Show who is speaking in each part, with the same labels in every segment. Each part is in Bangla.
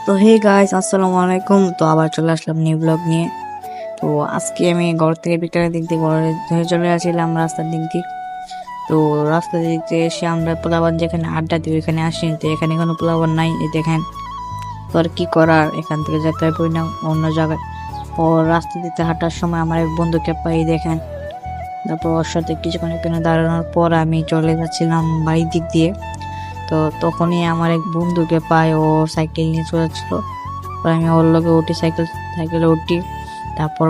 Speaker 1: তো হে গাইস, আসসালামু আলাইকুম। তো আবার চলে আসলাম নিউ ব্লগ নিয়ে। তো আজকে আমি ঘর থেকে বিকেলের দিক দিয়ে ঘরে ধরে চলে আসছিলাম রাস্তার দিক দিয়ে। তো রাস্তা দিক দিয়ে এসে আমরা পোলাবান যেখানে আড্ডা দিই ওইখানে আসিনি, তো এখানে কোনো পোলাবান নাই। এই দেখেন, তো আর কি করার, এখান থেকে যেতে হয় না অন্য জায়গায়। ও রাস্তা দিতে হাঁটার সময় আমার এক বন্ধুকে পাই, দেখেন। তারপর ওর সাথে কিছুক্ষণ এখানে দাঁড়ানোর পর আমি চলে যাচ্ছিলাম বাড়ির দিক দিয়ে। তো তখনই আমার এক বন্ধুকে পাই, ও সাইকেল নিয়ে চলে যাচ্ছিল। পরে আমি ওর লগে উঠি, সাইকেলে উঠি। তারপর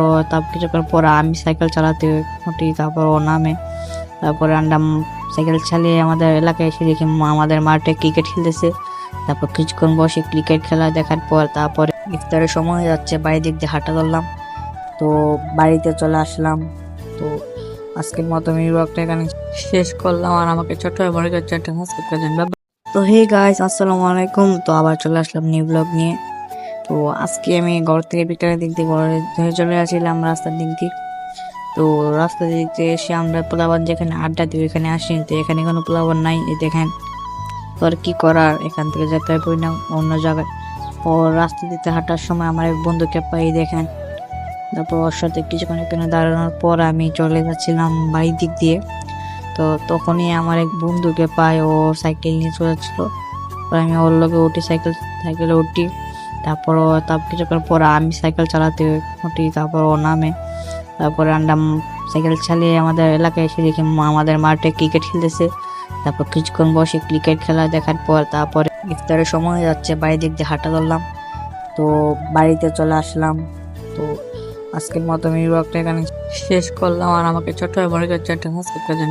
Speaker 1: কিছুক্ষণ পর আমি সাইকেল চালাতে উঠি, তারপর ও নামে। তারপরে আমরা সাইকেল চালিয়ে আমাদের এলাকায় এসে দেখি আমাদের মাঠে ক্রিকেট খেলতেছে। তারপর কিছুক্ষণ বসে ক্রিকেট খেলা দেখার পর তারপরে ইফতারের সময় হয়ে যাচ্ছে, বাড়ির দিক দিয়ে হাঁটা ধরলাম। তো বাড়িতে চলে আসলাম। তো আজকের মতো আমি ব্লগটা এখানে শেষ করলাম। আর আমাকে ছোট হয়ে বড় করে চ্যানেলটা সাবস্ক্রাইব করে দেন। তো হে গাইস, আসসালামু আলাইকুম। তো আবার চলে আসলাম নিউ ব্লগ নিয়ে। তো আজকে আমি ঘর থেকে বিকেলের দিক দিয়ে ঘরে ধরে চলে আসছিলাম রাস্তার দিক দিয়ে। তো রাস্তার দিক দিয়ে এসে আমরা পোলাবান যেখানে আড্ডা দিই ওইখানে আসিনি, তো এখানে কোনো পোলাবান নাই। এই দেখেন, তো আর কি করার, এখান থেকে যেতে হয় না অন্য জায়গায়। ও রাস্তা দিতে হাঁটার সময় আমার এক বন্ধুকে পাই, দেখেন। তারপর ওর সাথে কিছুক্ষণ এখানে দাঁড়ানোর পর আমি চলে যাচ্ছিলাম বাড়ির দিক দিয়ে। তো তখনই আমার এক বন্ধুকে পাই, ও সাইকেল নিয়ে চলে যাচ্ছিল। পরে আমি ওর লগে উঠি, সাইকেলে উঠি। তারপর কিছুক্ষণ পর আমি সাইকেল চালাতে উঠি, তারপর ও নামে। তারপরে আমরা সাইকেল চালিয়ে আমাদের এলাকায় এসে দেখি আমাদের মাঠে ক্রিকেট খেলতেছে। তারপর কিছুক্ষণ বসে ক্রিকেট খেলা দেখার পর তারপরে ইফতারের সময় হয়ে যাচ্ছে, বাড়ির দিক দিয়ে হাঁটা ধরলাম। তো বাড়িতে চলে আসলাম। তো আজকের মতো আমি ব্লগটা এখানে শেষ করলাম। আর আমাকে ছোট হয়ে বড় করে চ্যানেলটা সাবস্ক্রাইব করে দেন।